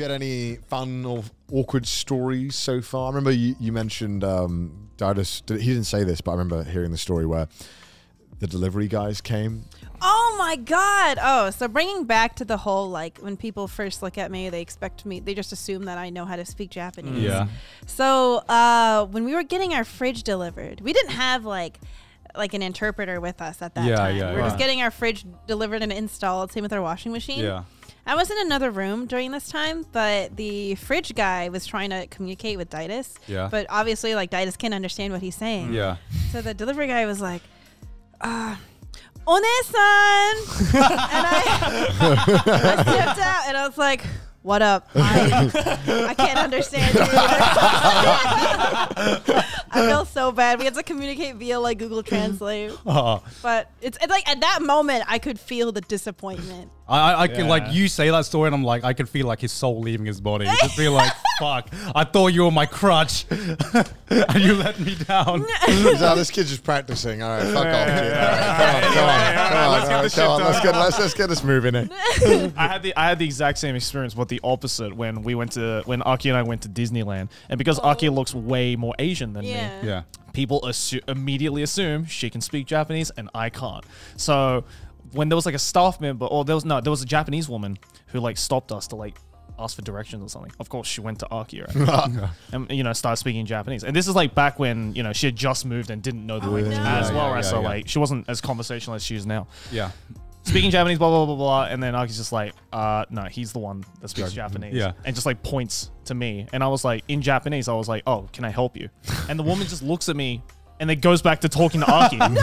you had any fun or awkward stories so far? I remember you mentioned Didus. He didn't say this, but I remember hearing the story where the delivery guys came. Oh my God. Oh, so bringing back to the whole, like, when people first look at me, they just assume that I know how to speak Japanese. Yeah. So when we were getting our fridge delivered, we didn't have like an interpreter with us at that time. We were just getting our fridge delivered and installed. Same with our washing machine. Yeah. I was in another room during this time, but the fridge guy was trying to communicate with Didus. Yeah. But obviously, like, Didus can't understand what he's saying. Yeah. So the delivery guy was like, One-san! And I stepped out and I was like, what up? I can't understand you. I feel so bad. We had to communicate via like Google Translate. But it's like at that moment I could feel the disappointment. I can like you say that story and I'm like I could feel like his soul leaving his body. Just be like, fuck, I thought you were my crutch and you let me down. This kid's just practicing. All right, fuck off, dude. Come on. Let's get this moving. I had the exact same experience, but the opposite when Aki and I went to Disneyland, and because Aki looks way more Asian than me. Yeah. People immediately assume she can speak Japanese and I can't. So when there was like a staff member, or there was a Japanese woman who like stopped us to like ask for directions or something. Of course, she went to Aki, right? And started speaking Japanese. And this is like back when she had just moved and didn't know the language as well, right? So like she wasn't as conversational as she is now. Yeah. Speaking Japanese, blah, blah, blah, blah. And then Aki's just like, no, he's the one that speaks Japanese. Yeah. And just like points to me. And I was like, in Japanese, I was like, oh, can I help you? And the woman just looks at me and then goes back to talking to Aki. And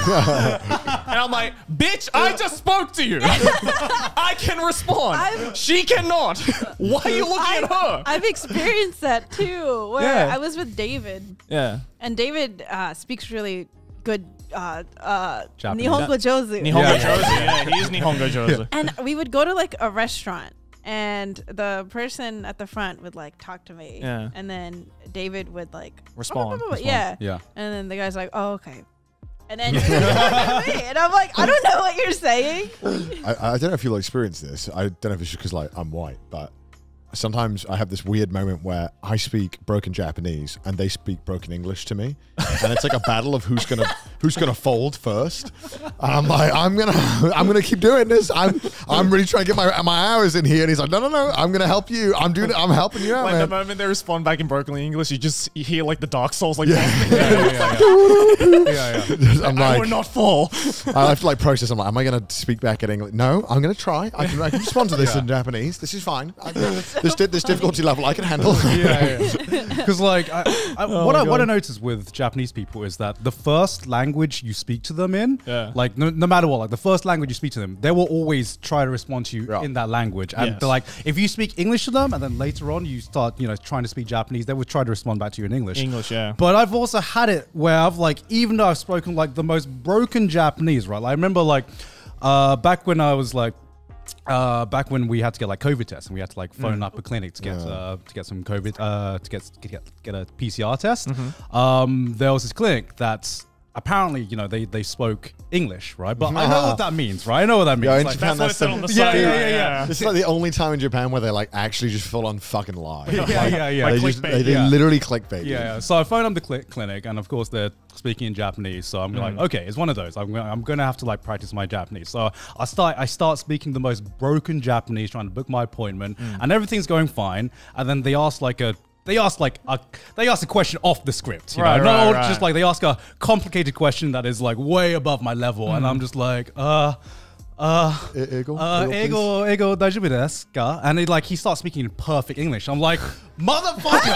I'm like, bitch, I just spoke to you. I can respond. She cannot. Why are you looking at her? I've experienced that too, where I was with David. Yeah. And David speaks really good Japanese. Nihongo Jozu. Nihongo Jozu, yeah. He is Nihongo Jozu. And we would go to like a restaurant and the person at the front would like talk to me. Yeah. And then David would like respond. Yeah. Yeah. And then the guy's like, oh, okay. And then you're talking to me. And I'm like, I don't know what you're saying. I don't know if you'll experience this. I don't know if it's just because like I'm white, but sometimes I have this weird moment where I speak broken Japanese and they speak broken English to me, and it's like a battle of who's gonna fold first. And I'm like, I'm gonna keep doing this. I'm really trying to get my hours in here, and he's like, no, I'm gonna help you. I'm helping you out, like man. the moment they respond back in broken English, you hear like the Dark Souls like. I'm like, we're not full. I have to like process. I'm like, am I gonna speak back in English? No, I'm gonna try. I can respond to this in Japanese. This is fine. This difficulty level I can handle. Because like what I notice with Japanese people is that the first language you speak to them in, like no matter what, like the first language you speak to them, they will always try to respond to you in that language. And like if you speak English to them and then later on you start trying to speak Japanese, they would try to respond back to you in English. Yeah. But I've also had it where I've like, even though I've spoken like the most broken Japanese, right? Like, I remember like back when I was like. Back when we had to get like COVID tests and we had to like phone up a clinic to get some COVID to get a PCR test. There was this clinic that's apparently they spoke English, right? But I know what that means, right? I know what that means. Yeah, in like, Japan, that's what it said on the side. Yeah. It's like the only time in Japan where they like actually just full on fucking lie. They literally clickbait. Yeah. So I phoned up the clinic, and of course they're speaking in Japanese. So I'm like, okay, it's one of those. I'm gonna have to like practice my Japanese. So I start speaking the most broken Japanese, trying to book my appointment, and everything's going fine. And then they ask a question off the script, just like they ask a complicated question that is like way above my level, and I'm just like, ego daijoubu desu ka? And he starts speaking in perfect English. I'm like, motherfucker,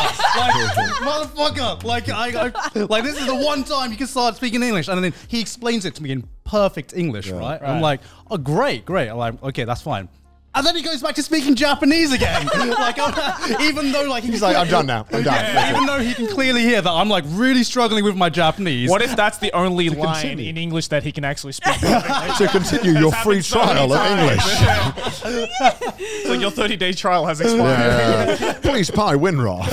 like this is the one time you can start speaking English, and then he explains it to me in perfect English, right? I'm like, oh, great. I'm like, okay, that's fine. And then he goes back to speaking Japanese again. Like, even though like he's like, I'm done now. I'm done. Even though he can clearly hear that I'm like really struggling with my Japanese. What if that's the only line in English that he can actually speak? To continue your free trial of English. So your 30-day trial has expired. Please pie Winroth.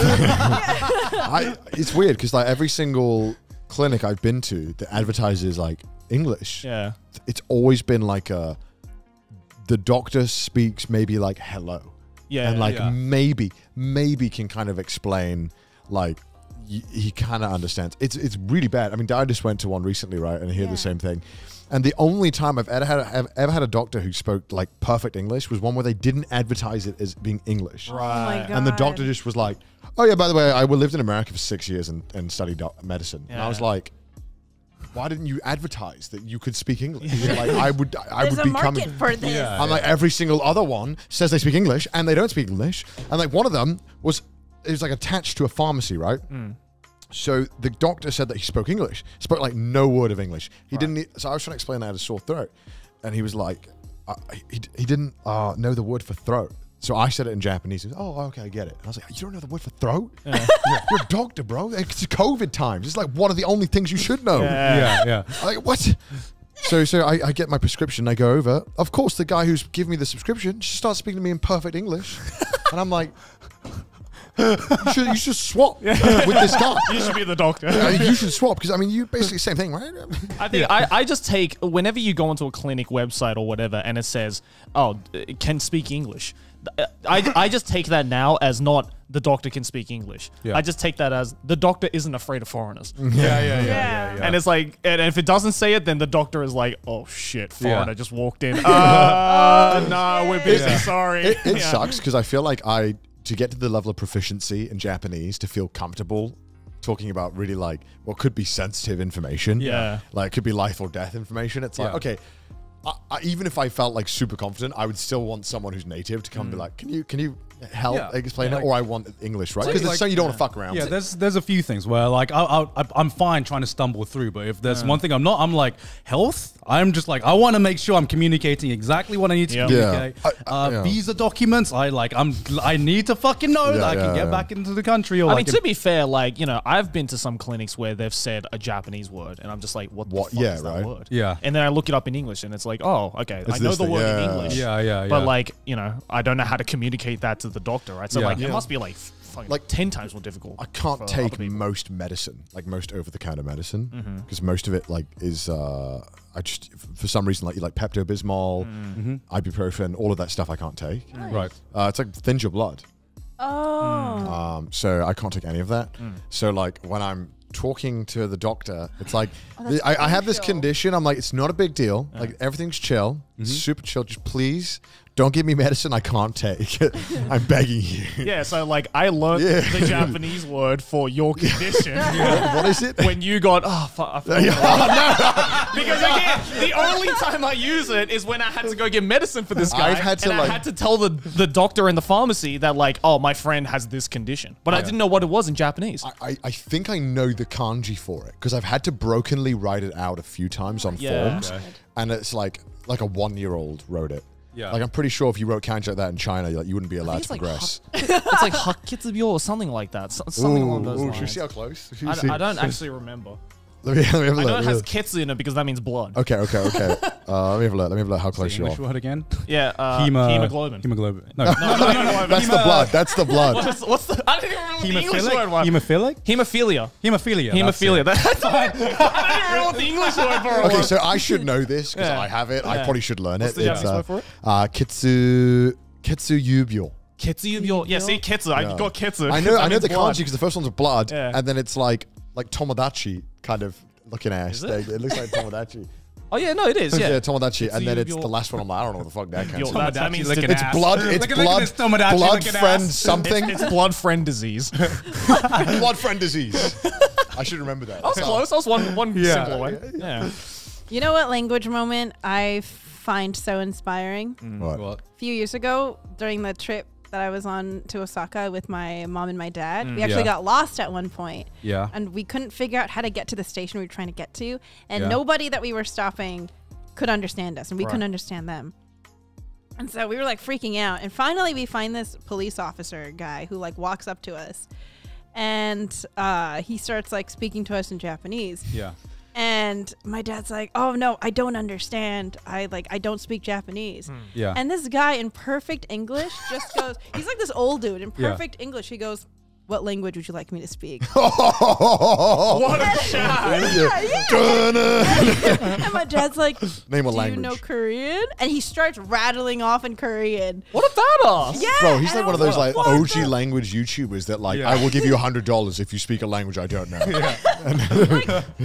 It's weird because like every single clinic I've been to that advertises like English, it's always been like the doctor speaks maybe like hello, Yeah. And like maybe can kind of explain like he kind of understands. It's really bad. I mean, I just went to one recently, right? And I hear the same thing. And the only time I've ever had a doctor who spoke like perfect English was one where they didn't advertise it as being English. Right. Oh my God. And the doctor just was like, "Oh yeah, by the way, I lived in America for 6 years and studied medicine." And I was like, "Why didn't you advertise that you could speak English?" Like I would be coming for this. I'm like, every single other one says they speak English and they don't speak English. And like one of them was like attached to a pharmacy, right? So the doctor said that he spoke English, spoke like no word of English. He didn't. So I was trying to explain that I had a sore throat, and he was like, he didn't know the word for throat. So I said it in Japanese. He was, "Oh, okay, I get it." And I was like, "You don't know the word for throat? You're a doctor, bro. It's COVID times. It's like one of the only things you should know." Yeah. Like what? So I get my prescription. I go over. Of course, the guy who's giving me the subscription just starts speaking to me in perfect English, and I'm like, you should swap with this guy. You should be the doctor. You should swap because I mean, you basically same thing, right? I think I just take whenever you go onto a clinic website or whatever, and it says, "Oh, it can speak English." I just take that now as not the doctor can speak English. Yeah. I just take that as the doctor isn't afraid of foreigners. Yeah. And it's like, and if it doesn't say it, then the doctor is like, "Oh shit, foreigner just walked in." No, we're busy. Sorry. It sucks because I feel like to get to the level of proficiency in Japanese to feel comfortable talking about really like what could be sensitive information. Yeah. Like it could be life or death information. It's like, okay, even if I felt like super confident, I would still want someone who's native to come and be like, can you help explain it? Or I want English, right? Because so you don't want to fuck around. Yeah, there's a few things where like I'm fine trying to stumble through, but if there's one thing I'm not, I'm like health. I'm just like I want to make sure I'm communicating exactly what I need to communicate. Visa documents, I need to fucking know that I can get back into the country. Or I mean, to be fair, like I've been to some clinics where they've said a Japanese word, and I'm just like, what the fuck is that word? Yeah, and then I look it up in English, and it's like, oh, okay, I know the word in English. But like I don't know how to communicate that to the doctor, right? So like it must be like fucking like 10 times more difficult. I can't take most medicine, like most over-the-counter medicine, because most of it like is I just for some reason like Pepto-Bismol, ibuprofen, all of that stuff I can't take. Nice. Right. It's like thins your blood. Oh. So I can't take any of that. So like when I'm talking to the doctor, it's like I have this condition. I'm like, it's not a big deal. Like everything's chill, super chill. Just please don't give me medicine I can't take. I'm begging you. Yeah, so like I learned the Japanese word for your condition. What is it? When you got because again, the only time I use it is when I had to go get medicine for this guy. I had to tell the doctor in the pharmacy that like, oh, my friend has this condition, but I didn't know what it was in Japanese. I think I know the kanji for it because I've had to brokenly write it out a few times on forms, and it's like a 1-year-old wrote it. Yeah. Like I'm pretty sure if you wrote kanji like that in China, you wouldn't be allowed to progress. It's like hakitsubyo or something like that. Something along those lines. Should we see how close? I don't actually remember. Let me have a look. I know it has ketsu in it because that means blood. Okay. Let me have a look. Let me have a look how close you are. English word again? Yeah, hemoglobin. No. That's the blood. That's the blood. What's the? I didn't even remember the English word was. Hemophilia? Hemophilia. That's fine. I didn't even remember what the English word for it was. Okay, so I should know this because I have it. I probably should learn it. What's the Japanese word for it? Ketsuyubyo. Ketsuyubyo. Yeah, see, ketsu. I got ketsu. I know the kanji because the first one's blood, and then it's like Tomodachi kind of looking ass. It looks like Tomodachi. Oh yeah, no, it is. Yeah, Tomodachi, and then it's the last one. I don't know what the fuck that counts. That means it's blood. It's blood friend something. It's blood friend disease. Blood friend disease. I should remember that. I was close. I was one simpler way. Yeah. You know what language moment I find so inspiring? What? A few years ago, during the trip that I was on to Osaka with my mom and my dad, we actually got lost at one point. Yeah. And we couldn't figure out how to get to the station we were trying to get to. And nobody that we were stopping could understand us, and we couldn't understand them. And so we were like freaking out. And finally we find this police officer guy who like walks up to us, and he starts like speaking to us in Japanese. Yeah. And my dad's like, oh no, I don't understand. I don't speak Japanese. Yeah. And this guy in perfect English just goes, he's like this old dude in perfect English. He goes, what language would you like me to speak? What a shot! And my dad's like, Name a do language. you know Korean? And he starts rattling off in Korean. What a badass! Yeah, Bro, he's and like I one of was those like what OG the- language YouTubers that like, Yeah. I will give you $100 if you speak a language I don't know. Like,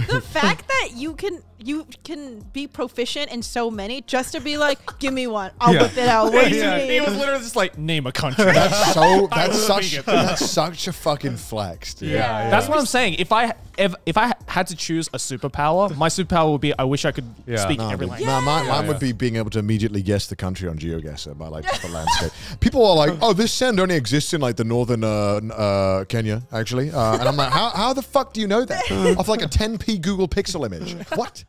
the fact that you can be proficient in so many just to be like, give me one, I'll Yeah. whip it out. What do you Yeah. mean? He was literally just like, name a country. That's such a fucking flex, dude. Yeah. That's what I'm saying. If I had to choose a superpower, my superpower would be I wish I could Yeah. speak No, every dude. language. No, mine Yeah. would be being able to immediately guess the country on GeoGuessr by like just the landscape. People are like, "Oh, this sand only exists in like the northern Kenya, actually," and I'm like, "How the fuck do you know that?" Off like a 10p Google Pixel image. What?